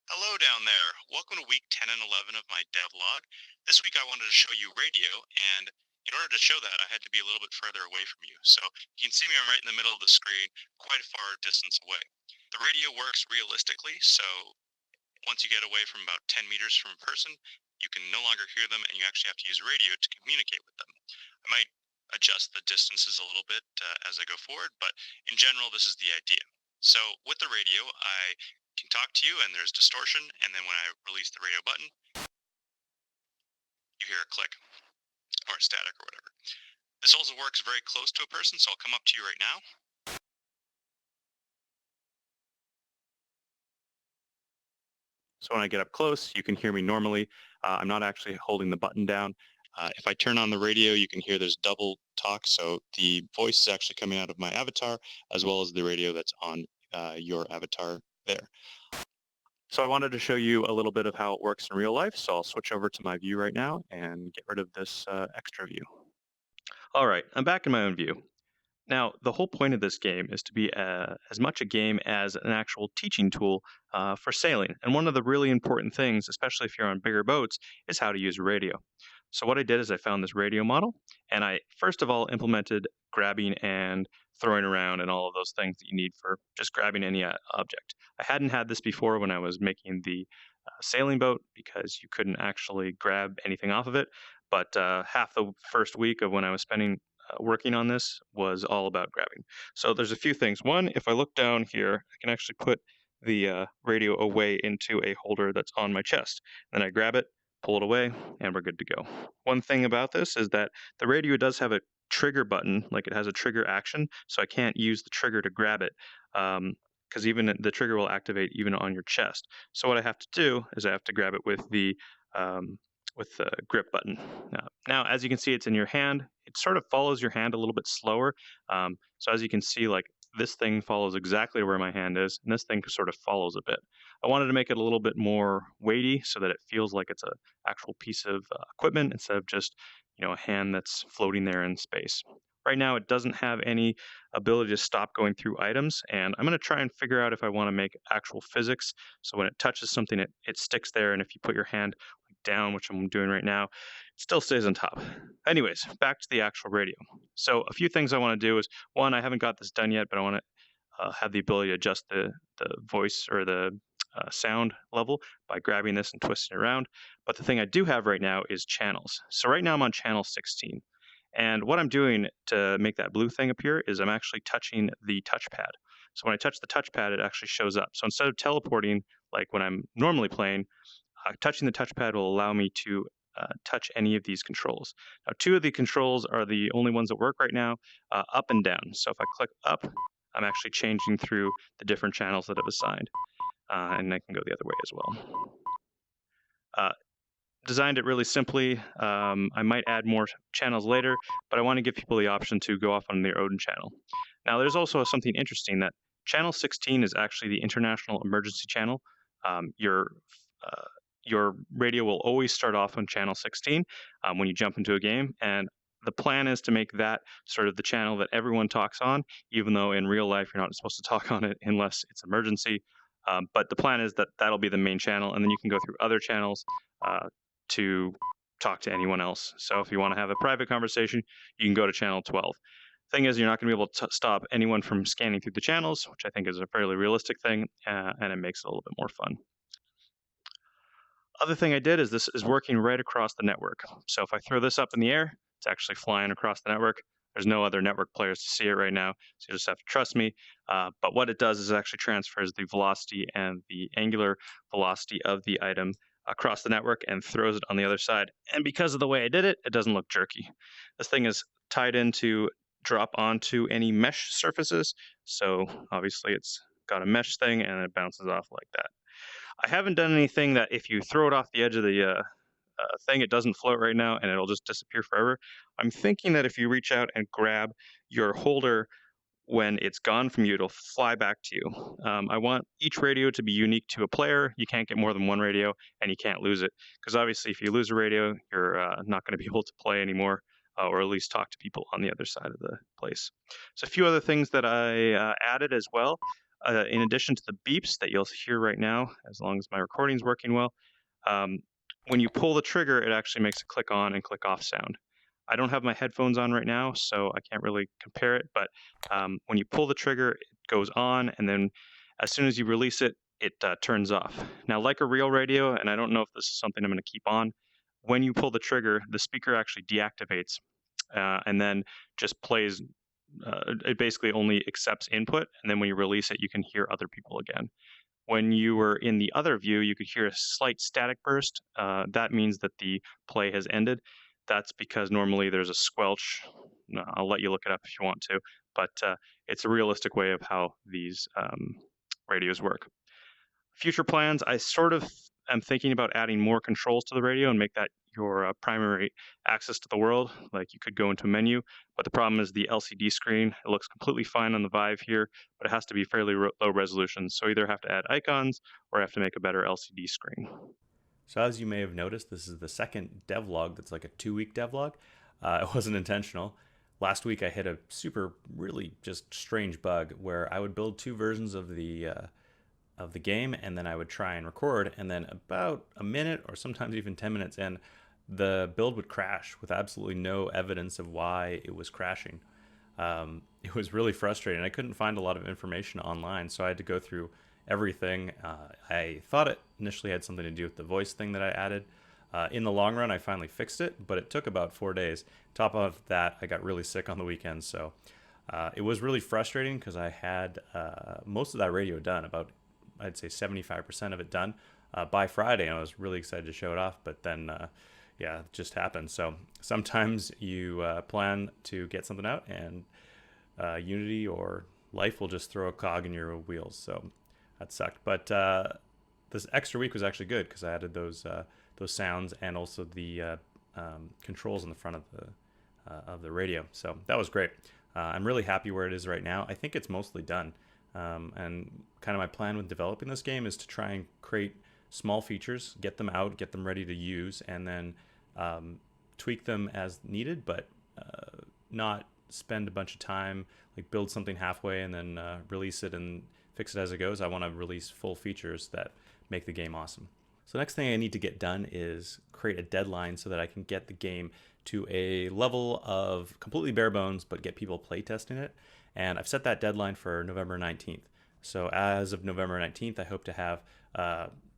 Hello down there. Welcome to week 10 and 11 of my devlog. This week I wanted to show you radio, and in order to show that, I had to be a little bit further away from you. So you can see me, I'm right in the middle of the screen, quite a far distance away. The radio works realistically, so once you get away from about 10 meters from a person, you can no longer hear them, and you actually have to use radio to communicate with them. I might adjust the distances a little bit as I go forward, but in general, this is the idea. So with the radio, I can talk to you, and there's distortion, and then when I release the radio button, you hear a click or static or whatever. This also works very close to a person, so I'll come up to you right now. So when I get up close, you can hear me normally. I'm not actually holding the button down. If I turn on the radio, you can hear there's double talk. So the voice is actually coming out of my avatar as well as the radio that's on your avatar there. So I wanted to show you a little bit of how it works in real life. So I'll switch over to my view right now and get rid of this extra view. All right, I'm back in my own view. Now, the whole point of this game is to be as much a game as an actual teaching tool for sailing. And one of the really important things, especially if you're on bigger boats, is how to use a radio. So what I did is I found this radio model, and I first of all implemented grabbing and throwing around and all of those things that you need for just grabbing any object. I hadn't had this before when I was making the sailing boat because you couldn't actually grab anything off of it. But half the first week of when I was spending working on this was all about grabbing. So there's a few things. One, if I look down here, I can actually put the radio away into a holder that's on my chest. Then I grab it, pull it away, and we're good to go. One thing about this is that the radio does have a trigger button, like it has a trigger action, so I can't use the trigger to grab it. Because even the trigger will activate even on your chest. So what I have to do is I have to grab it um, with the grip button. Now, as you can see, it's in your hand. It sort of follows your hand a little bit slower. So as you can see, like this thing follows exactly where my hand is, and this thing sort of follows a bit. I wanted to make it a little bit more weighty so that it feels like it's a actual piece of equipment instead of just a hand that's floating there in space. Right now, it doesn't have any ability to stop going through items, and I'm going to try and figure out if I want to make actual physics. So when it touches something, it sticks there, and if you put your hand down, which I'm doing right now, it still stays on top. Anyways, back to the actual radio. So a few things I want to do is, one, I haven't got this done yet, but I want to have the ability to adjust the voice or the sound level by grabbing this and twisting it around. But the thing I do have right now is channels. So right now I'm on channel 16. And what I'm doing to make that blue thing appear is I'm actually touching the touchpad. So when I touch the touchpad, it actually shows up. So instead of teleporting like when I'm normally playing, touching the touchpad will allow me to touch any of these controls. Now, two of the controls are the only ones that work right now, up and down. So if I click up, I'm actually changing through the different channels that I've assigned. And I can go the other way as well. Uh, Designed it really simply. I might add more channels later, but I want to give people the option to go off on their own channel. Now, there's also something interesting that channel 16 is actually the international emergency channel. Um, your uh, your radio will always start off on channel 16 when you jump into a game, and the plan is to make that sort of the channel that everyone talks on, even though in real life you're not supposed to talk on it unless it's emergency. But the plan is that that'll be the main channel, and then you can go through other channels uh, to talk to anyone else. So if you want to have a private conversation, you can go to channel 12. Thing is, you're not going to be able to stop anyone from scanning through the channels, which I think is a fairly realistic thing, and it makes it a little bit more fun. Other thing I did is this is working right across the network. So if I throw this up in the air, it's actually flying across the network. There's no other network players to see it right now, so you just have to trust me. But what it does is it actually transfers the velocity and the angular velocity of the item across the network and throws it on the other side. And because of the way I did it, it doesn't look jerky. This thing is tied in to drop onto any mesh surfaces. So obviously it's got a mesh thing and it bounces off like that. I haven't done anything that if you throw it off the edge of the thing, it doesn't float right now and it'll just disappear forever. I'm thinking that if you reach out and grab your holder when it's gone from you, it'll fly back to you. I want each radio to be unique to a player. You can't get more than one radio, and you can't lose it. Because obviously, if you lose a radio, you're not going to be able to play anymore, or at least talk to people on the other side of the place. So a few other things that I added as well. In addition to the beeps that you'll hear right now, as long as my recording's working well, um, when you pull the trigger, it actually makes a click on and click off sound. I don't have my headphones on right now, so I can't really compare it. But when you pull the trigger, it goes on, and then as soon as you release it, it turns off. Now, like a real radio, and I don't know if this is something I'm going to keep on, when you pull the trigger, the speaker actually deactivates and then just plays. It basically only accepts input, and then when you release it, you can hear other people again. When you were in the other view, you could hear a slight static burst. That means that the play has ended. That's because normally there's a squelch. No, I'll let you look it up if you want to, but it's a realistic way of how these radios work. Future plans, I sort of am thinking about adding more controls to the radio and make that your primary access to the world. Like you could go into a menu, but the problem is the LCD screen. It looks completely fine on the Vive here, but it has to be fairly low resolution. So either have to add icons or I have to make a better LCD screen. So as you may have noticed, this is the second devlog that's like a 2-week devlog. It wasn't intentional. Last week I hit a super, really just strange bug where I would build two versions of the game, and then I would try and record, and then about a minute or sometimes even 10 minutes in, the build would crash with absolutely no evidence of why it was crashing. It was really frustrating. I couldn't find a lot of information online, so I had to go through everything. I thought it initially had something to do with the voice thing that I added. In the long run, I finally fixed it, but it took about 4 days. Top of that, I got really sick on the weekend, so it was really frustrating because I had most of that radio done, about I'd say 75% of it done by Friday, and I was really excited to show it off, but then yeah, it just happened. So sometimes you plan to get something out, and Unity or life will just throw a cog in your wheels. So that sucked. But this extra week was actually good because I added those sounds and also the controls in the front of the radio. So that was great. I'm really happy where it is right now. I think it's mostly done. And kind of my plan with developing this game is to try and create small features, get them out, get them ready to use, and then tweak them as needed, but not spend a bunch of time, like build something halfway and then release it and fix it as it goes. I want to release full features that make the game awesome. So next thing I need to get done is create a deadline so that I can get the game to a level of completely bare bones, but get people playtesting it. And I've set that deadline for November 19th. So as of November 19th, I hope to have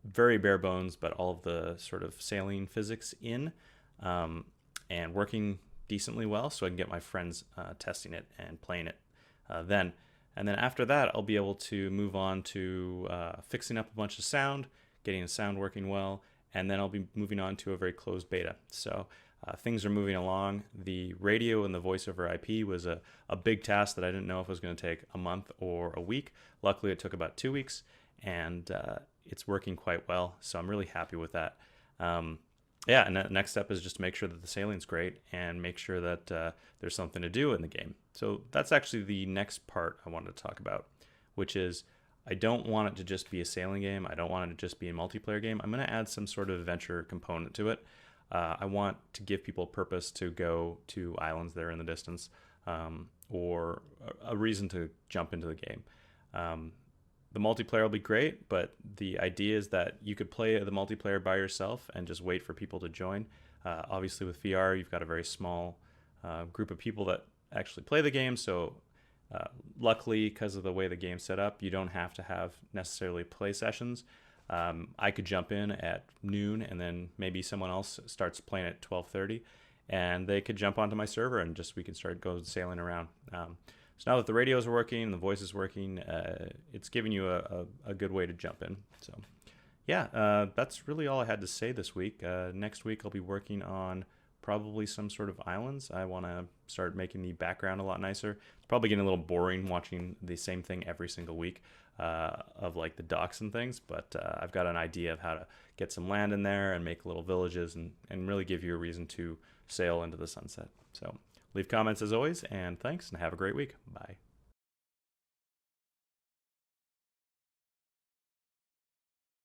very bare bones, but all of the sort of sailing physics in and working decently well, so I can get my friends testing it and playing it then. And then after that, I'll be able to move on to fixing up a bunch of sound, getting the sound working well, and then I'll be moving on to a very closed beta. So things are moving along. The radio and the voice over IP was a big task that I didn't know if it was going to take a month or a week. Luckily, it took about 2 weeks, and it's working quite well. So I'm really happy with that. Yeah, and the next step is just to make sure that the sailing's great and make sure that there's something to do in the game. So that's actually the next part I wanted to talk about, which is I don't want it to just be a sailing game. I don't want it to just be a multiplayer game. I'm going to add some sort of adventure component to it. I want to give people purpose to go to islands that are in the distance, or a reason to jump into the game. The multiplayer will be great, but the idea is that you could play the multiplayer by yourself and just wait for people to join. Obviously, with VR, you've got a very small group of people that actually play the game, so luckily, because of the way the game's set up, you don't have to have necessarily play sessions. I could jump in at noon, and then maybe someone else starts playing at 12:30, and they could jump onto my server, and just we can start going sailing around. So now that the radios are working and the voice is working, it's giving you a good way to jump in. So yeah, that's really all I had to say this week. Next week I'll be working on probably some sort of islands. I want to start making the background a lot nicer. It's probably getting a little boring watching the same thing every single week of like the docks and things, but I've got an idea of how to get some land in there and make little villages and really give you a reason to sail into the sunset. So leave comments as always, and thanks, and have a great week. Bye.